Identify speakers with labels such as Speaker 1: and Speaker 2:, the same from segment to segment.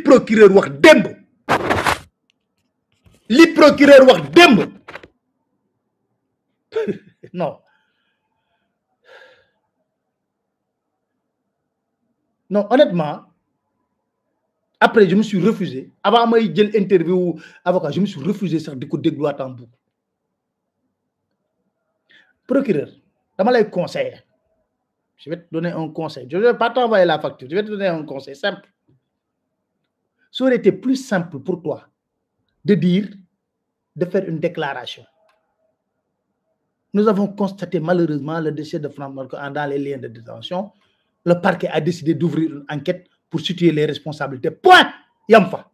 Speaker 1: procureur wax démb li procureur wax démb non non honnêtement après je me suis refusé avant may jël interview avocat je me suis refusé sax di ko dégluwaat en boucle procureur dama lay conseiller je vais te donner un conseil je vais pas t'envoyer la facture je vais te donner un conseil simple ça aurait été plus simple pour toi de dire de faire une déclaration. Nous avons constaté malheureusement le décès de Franck Marco dans les liens de détention. Le parquet a décidé d'ouvrir une enquête pour situer les responsabilités. Point. Yamfa.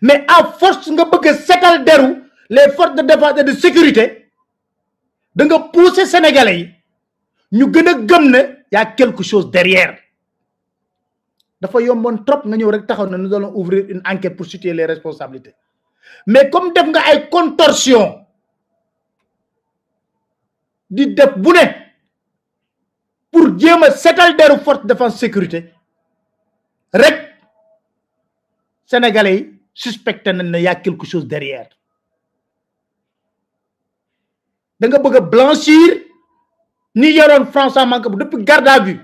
Speaker 1: Mais à force de sétal derou les forces de défense et de sécurité, de pousser les Sénégalais, nous y a quelque chose derrière. Nous allons ouvrir une enquête pour situer les responsabilités. Mais comme def nga ay contorsion di def bu ne pour jéem a setal deru force de défense sécurité rek sénégalais yi suspecté nañ ne y a quelque chose derrière da nga bëgg a blanchir ni yoroon François Mancabou depuis garde à vue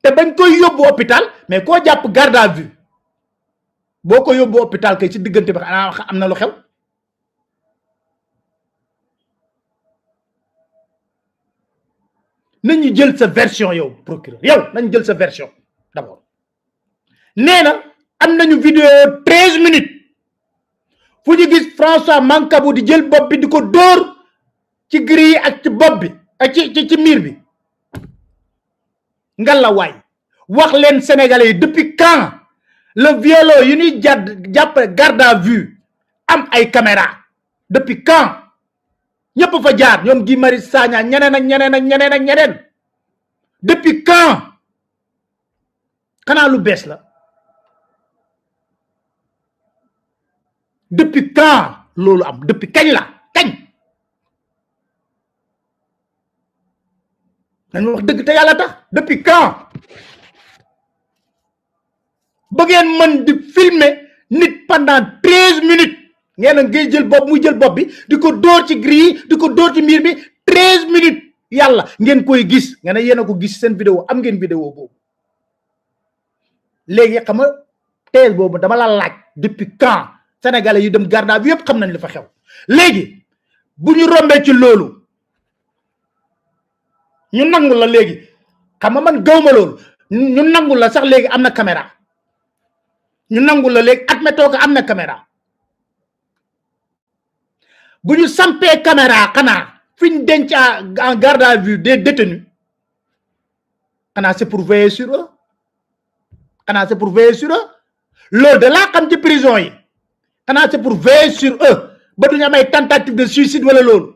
Speaker 1: te bañ koy yóbbu hôpital mais koo jàpp garde à vue boo ko yóbbu hôpital kay ci diggante bi xanaa am na lu xew nañu jël sa version yow procureur yow nañu jël sa version d'abord nee na am nañu vidéo 13 minutes fu ñu gis François Mancabou di jël bopp bi di ko dóor ci grille ak ci bopp bi ak ci miir bi ngalawaay wax leen sénégalais yi depuis quand le violo yu ñuy jàpp garde à vue am ay caméra depuis quand ñëpp fa jaar ñoom Guy Marius Sagna ñeneen ak ñeneen ak ñeneen ak ñeneen depuis quand xanaa lu bees la depuis quand loolu am depuis kañ la kañ dañu wax dëgg te yàlla tax depuis quand ba ngeen mën di filmer nit pendant 13 minutes ngeen a ngay jël bopp muy jël bopp bi di ko dóor ci grille di ko dóor ci miir bi 13 minutes yàlla ngeen koy gis nga ne yéen a ko gis seen vidéo am ngeen vidéo boobu léegi xam nga thèse boobu dama la laaj depuis quand sénégalais yu dem garde à vue yëpp xam nañ li fa xew léegi bu ñu rombee ci loolu ñu nangu la léegi xam nga man gawma loolu ñu nangu la sax léegi am na caméra ñu nangu la léegi admettons que am na caméra bu ñu sampee caméra xanaa fi ñu denc en garde à vue des détenus xanaa c'est pour veiller sur eux xanaa c'est pour veiller sur eux loolu de laa xam ci prison yi xanaa c'est pour veiller sur eux ba duñu am ay tentative de suicide wala loolu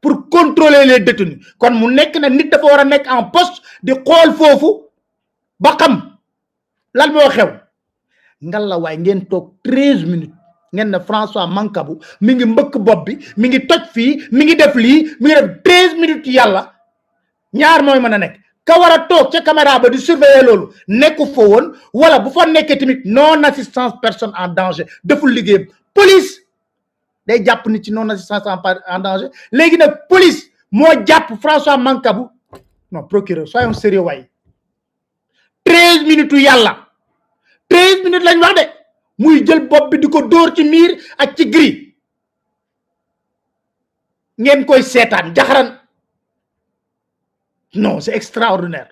Speaker 1: pour contrôler les détenus kon mu nekk na nit dafa war a nekk en poste di xool foofu ba xam lan moo xew ngalla waay ngeen toog 13 minutes ngeen ne François Mancabou mi ngi mbëkk bopp bi mi ngi toj fii mi ngi def lii mi ngi def 13 minutes yàlla ñaar mooy mën a nekk ka war a toog ca caméra ba di surveiller loolu nekku fa woon wala bu fa nekkee tamit non assistance personne en danger deful liggéeyam police day jàpp nit ci non assistance en danger léegi nag police moo jàpp François Mancabou non procureur soyons sérieux waay 13 minutes yàlla 13 minutes lañ wax de muy jël bopp bi di ko dóor ci miir ak ci grille ngeen koy seetaan jaxaran non c'est extraordinaire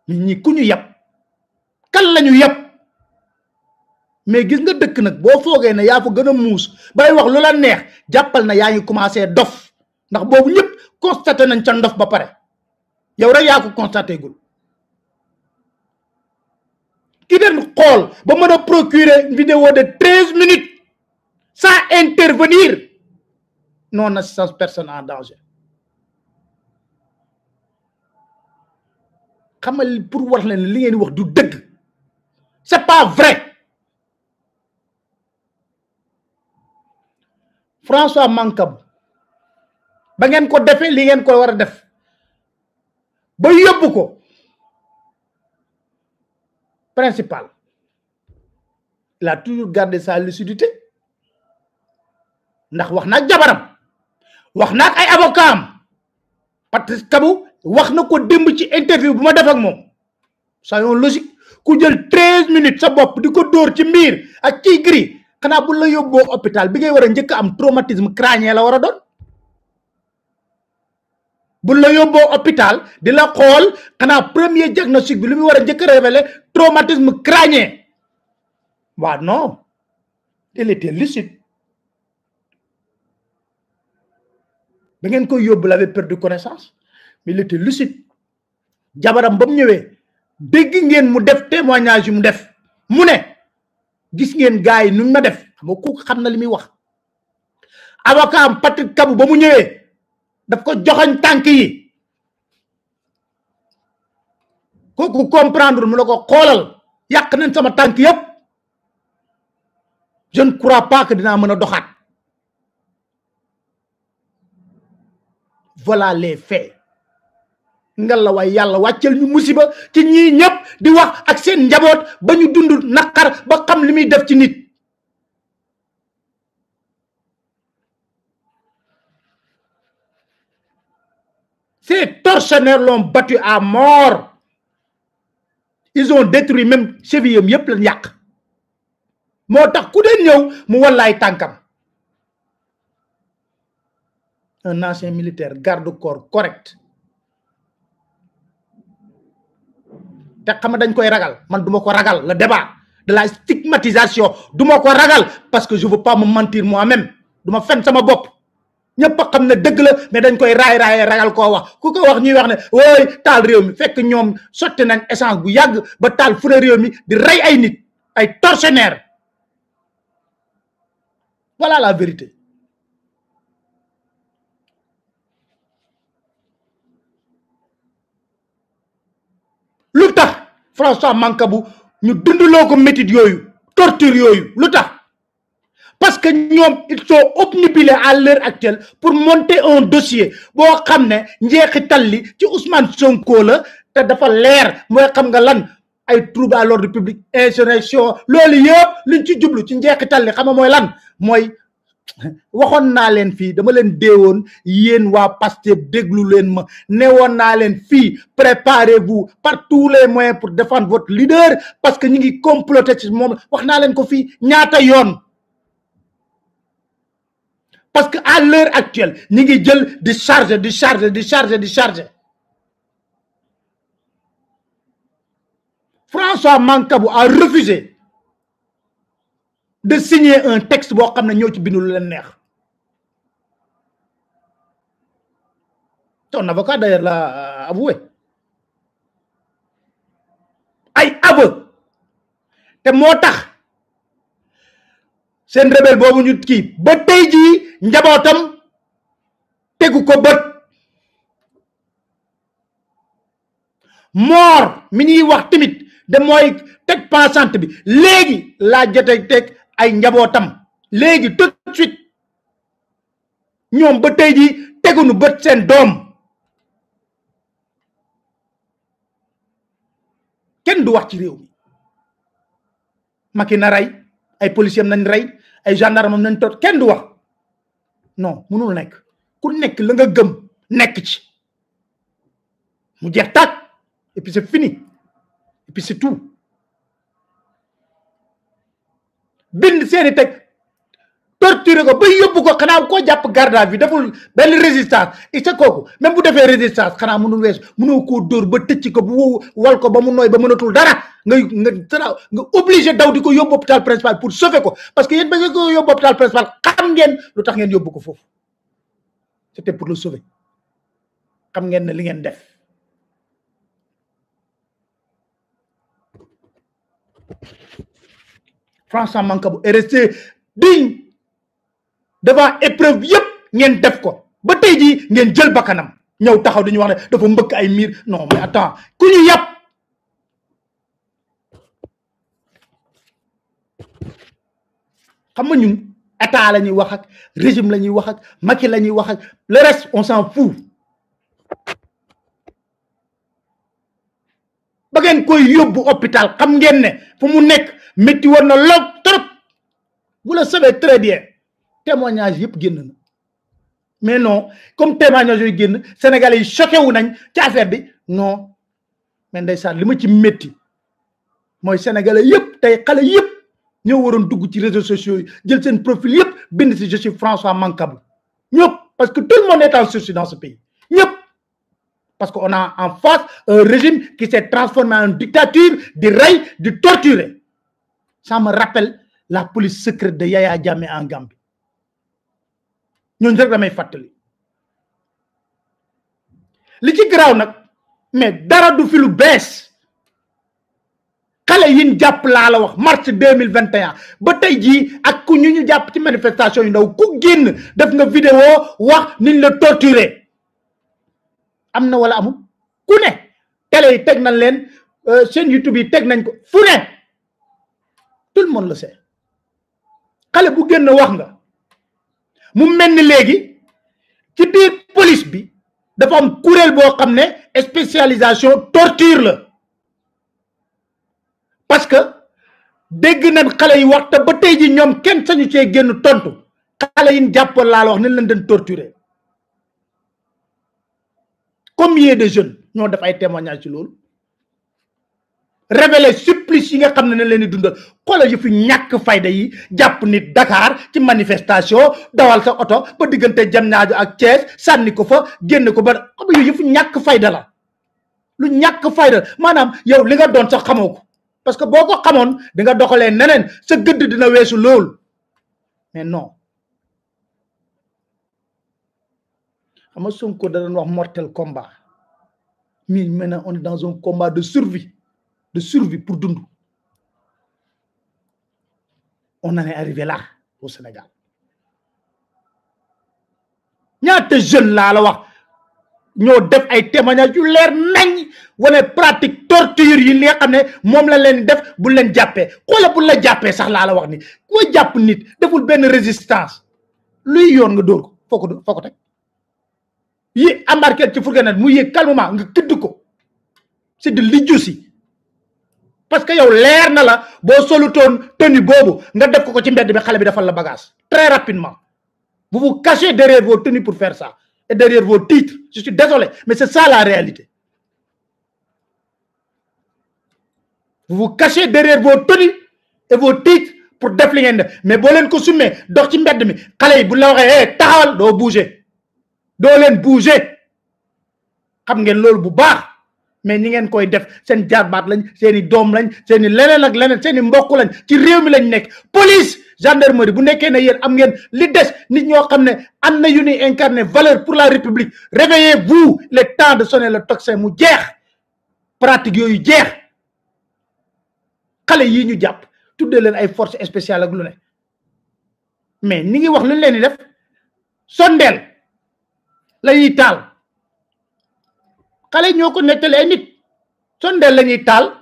Speaker 1: nit ñi ku ñu yab kan lañu yab mais gis nga dëkk nag boo foogee ne yaa fa gën a muus bay wax lu la neex jàppal na yaa ngi commencé dof ndax boobu ñëpp constaté nañ ca ndof ba pare yow rek yaa ko constaté gul ki den xool ba mën a procurer une vidéo de 13 minutes sans intervenir non assistance personne en danger xamal pour wax leen li ngeen wax du dëgg c'est pas vrai François Mancabou ba ngeen ko defee li ngeen ko war a def ba yóbbu yóbbu ko principal il a toujours gardé sa lucidité ndax wax na ak jabaram wax na ak ay avocat am Patrice Kabou wax na ko démb ci interview bu ma def ak moom soyons logique ku jël 13 minutes sa bopp di ko dóor ci miir ak ciy gris xanaa bu la yóbboo hôpital bi ngay war a njëkk am traumatisme crânien la war a doon bu la yóbboo hôpital di la xool xanaa premier diagnostic bi lu muy war a njëkk a révélé traumatisme crânien waaw non il était lucide ba ngeen koy yóbbu la avait perdu connaissance mais il était lucide jabaram ba mu ñëwee dégg ngeen mu def témoignage yu mu def mu ne gis ngeen gars yi nuñ ma def xam nga ku xam na li muy wax avocat am Patrice Kabou ba mu ñëwee daf ko joxoñ tànk yi kooku comprendre mu ne ko xoolal yàq nañ sama tànk yëpp je ne crois pas que dinaa mën a doxaat voilà les faits ngalla waay yàlla wàccel ñu musiba ci ñii ñëpp di wax ak seen njaboot ba ñu dund naqar ba xam li muy def ci nit ces tortionnaires l'ont battu à mort ils ont détruit même cheville am yëpp lañ yàq moo tax ku dee ñëw mu wallaay tànkam un ancien militaire garde-corps correct te xam dañ koy ragal man duma ko ragal le débat de la stigmatisation duma ko ragal parce que je veux pas me mentir moi-même duma fen sama bopp ñëpp a xam ne dëgg la mais dañ koy raay ragal koo wax ku ko wax ñuy wax ne wooy taal réew mi fekk ñoom sotti nañ essence bu yàgg ba taal fu ne réew mi di rey ay nit ay tortionnaires voilà la vérité lu tax François Mancabou ñu dundaloo ko métit yooyu torture yooyu lu tax parce que ñoom ils sont obnubilés à l'heure actuelle pour monter un dossier boo xam ne njeexital li ci Ousmane Sonko la te dafa leer mooy xam nga lan ay trouble à l'ordre public insurrection loolu yëpp luñ ci jublu ci njeexital li xam nga mooy lan mooy waxoon naa leen fii dama leen deewoon yéen waa Pastef déglu leen ma newoon naa leen fii préparez-vous par tous les moyens pour défendre votre leader parce que ñu ngi comploter ci moom wax naa leen ko fii ñaata yoon parce que à l'heure actuelle ñu ngi jël di charger François Mancabou a refusé de signer un texte boo xam ne ñoo ci bindu lu leen neex ton avocat d'ailleurs l'a avoué ay aveu te moo tax seen rebelle boobu ñu kii ba tey jii njabootam tegu ko bët mort mi ñuy wax tamit de mooy teg pensante bi léegi laa jotee teg ay njabootam léegi tout de suite ñoom ba tey jii tegunu bët seen doom kenn du wax ci réew mi Macky na rey ay policiers nañ rey ay gendarme nañ tot kenn du wax non mënul nekk ku nekk la nga gëm nekk ci mu jeex tàkk et puis c'est fini et puis c'est tout bind seeni teg torturer ko ba yóbbu ko xanaa koo jàpp garde à vue deful benn résistance et sa kooku même bu defee résistance xanaa mënul wees mënoo koo dóor ba tëcc ko bu wal ko ba mu nooy ba mënatul dara nga obligé daw di ko yóbbu hôpital principal pour sauver ko parce que yéen ba nga ko yóbbu hôpital principal xam ngeen lu tax ngeen yóbbu ko foofu c'était pour le sauver xam ngeen ne li ngeen def François Mancabou est resté digne devant épreuve yëpp ngeen def ko ba tey jii ngeen jël bakkanam ñëw taxaw dañuy wax ne dafa mbëkk ay miir non mais attends ku ñu yàpp xam nga ñun état la ñuy wax ak régime la ñuy wax ak Macky la ñuy wax ak le reste on s'en fout ba ngeen koy yóbbu hôpital xam ngeen ne fu mu nekk métti woon na lool trop vous le savez très bien témoignage yëpp génn na mais non comme témoignage yooyu génn sénégalais yi choqué wu nañ ci affaire bi non mais ndeysaan li ma ci métti mooy sénégalais yëpp tey xale yëpp ñoo waroon dugg ci réseaux sociaux yi jël seen profil yëpp bind si je suis François Mancabou ñëpp parce que tout le monde est en sursis dans ce pays ñëpp parce qu'on a en face un régime qui s'est transformé en dictature di rey di torturer ça me rappelle la police secrète de Yaya Jammeh en Gambie ñooñu rek damay fàttali li ci garaaw nag mais dara du fi lu bees xale yin jàpp laa la wax mars 2021 ba tey jii ak ku ñu jàpp ci manifestation yu ndaw ku génn def nga vidéo wax niñ la torturer am na wala amul ku ne télé yi teg nañ leen chaîne YouTube yi teg nañ ko fu ne tout le monde le sait xale bu génn wax nga mu mel ni léegi ci biir police bi dafa am kuréel boo xam ne spécialisation torture la parce que dégg nañ xale yi wax te ba tey ji ñoom kenn sañu cee génn tontu xale yi jàppoon laa la wax ni leen dañ torturer combien de jeunes ñoo def ay témoignages ci loolu révéler supplice yi nga xam ne leen di dundal xoolal yu fi ñàkk fayda yi jàpp nit Dakar ci manifestation dawal sa oto ba diggante Diamniadio ak Thiès sànni ko fa génn ko ba xam nga yu fi ñàkk fayda la lu ñàkk fayda maanaam yow li nga doon sax xamoo ko parce que boo ko xamoon di nga doxalee neneen sa gëdd dina weesu loolu mais non xam nga Sonko da doon wax mortel combat mais maintenant on est dans un combat de survie pour dund on en est arrivé là au Sénégal ñaata jeune laa la wax ñoo def ay témoignages yu leer nañ wane pratique torture yi li nga xam ne moom la leen def bu leen jàppee xoola bu la jàppee sax laa la wax ni ko jàpp nit deful benn résistance luy yoon nga dóor ko foo ko teg yi embarqué ci fourgonnette mu yéeg calmement nga këdd ko c'est de l'idiotie parce que yow leer na la boo solutoon tenue boobu nga def ko ci mbedd bi xale bi defal la bagage très rapidement vous vous cachez derrière vos tenues pour faire ça et derrière vos titres je suis désolé mais c'est ça la réalité vous vous cachez derrière vos tenues et vos titres pour def li ngeen def mais boo leen ko summee dox ci mbedd mi xale yi bu la waxee taxawal doo bouger doo leen bouger xam ngeen loolu bu baax mais ñi ngeen koy def seen jaarbaat lañ seeni doom lañ seeni leneen ak leneen seeni mbokk lañ ci réew mi lañ nekk police gendarmerie bu nekkee ne yéen am ngeen li des nit ñoo xam ne am na yu ni incarné valeur pour la république réveillez-vous il est temps de sonner le tocsin mu jeex pratique yooyu jeex xale yii ñu jàpp tuddee leen ay forces spéciales ak lu ne mais ni ngi wax lu ñu leen di def sondeel la ñuy taal xale ñoo ko nettali ay nit sondeel la ñuy taal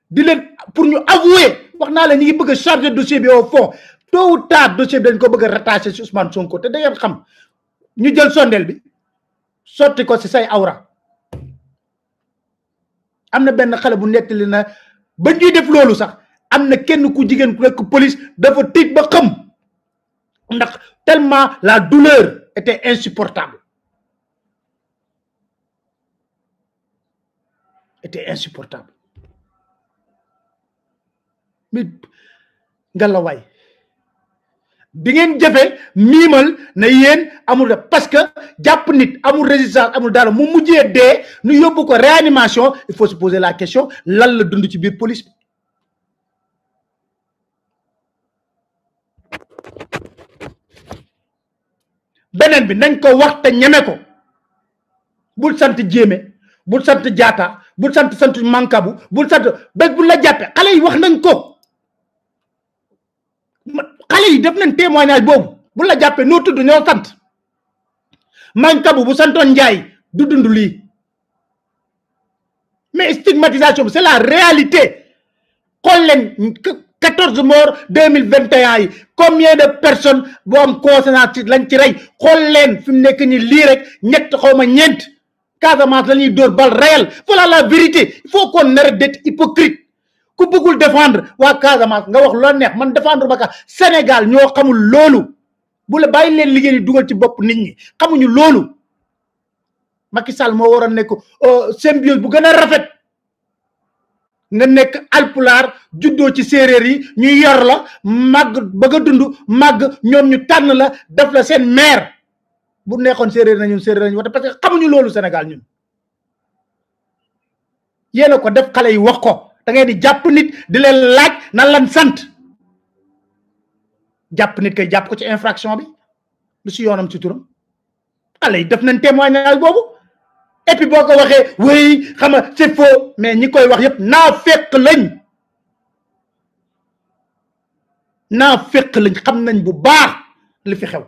Speaker 1: di leen pour ñu avouer wax naa la ñu ngi bëgg a charger dossier bi au fond tôt ou tard dossier bi dañ ko bëgg a rattacher ci Ousmane Sonko te da ngeen xam ñu jël sondeel bi sotti ko ci say awra am na benn xale bu nettali na ba ñuy def loolu sax am na kenn ku jigéen ku nekk police dafa tiit ba xam ndax tellement la douleur était insupportable mais ngalawaay bi ngeen jëfe miimal na yéen amul parce que jàpp nit amul résistance amul dara mu mujjee dee nu yóbbu ko réanimation il faut se poser la question lan la dund ci biir police bi beneen bi nañ ko wax te ñeme ko bul sant jéeme bul sant jaata bul sant Mancabou bul sant bés bu la jàppee xale yi wax nañ ko xale yi def nañ témoignage boobu bu la jàppee noo tudd ñoo sant Mancabou bu santoon Njaay du dund lii mais stigmatisation bi c'est la réalité xool leen 14 morts 2021 yi combien de personnes boo am conscience lañ ci rey xool leen fi mu nekk ni lii rek ñett xaw ma ñeent Casamance la ñuy dóor bal réel voilà la vérité il faut qu'on arrête d'être hypocrite ku bëggul défendre waa Casamance nga wax loo neex man défendre ba ka Sénégal ñoo xamul loolu bu la bàyyi leen liggéey di dugal ci bopp nit ñi xamuñu loolu Macky Sall moo waroon nekk symbiose bu gën a rafet nga nekk alpulaar juddoo ci séeréer yi ñu yor la màgg bëgg a dund màgg ñoom ñu tànn la def la seen maire bu nekkoon séeréer na ñun séeréer nañu wate parce que xamuñu loolu Sénégal ñun yéen a ko def xale yi wax ko da ngay di jàpp nit di leen laaj nan lan sant jàpp nit kay jàpp ko ci infraction bi lu si yoonam ci turam xale yi def nañ témoignage boobu et puis boo ko waxee oui xam nga c'est faux mais ñi koy wax yëpp naa fekk lañ xam nañ bu baax li fi xew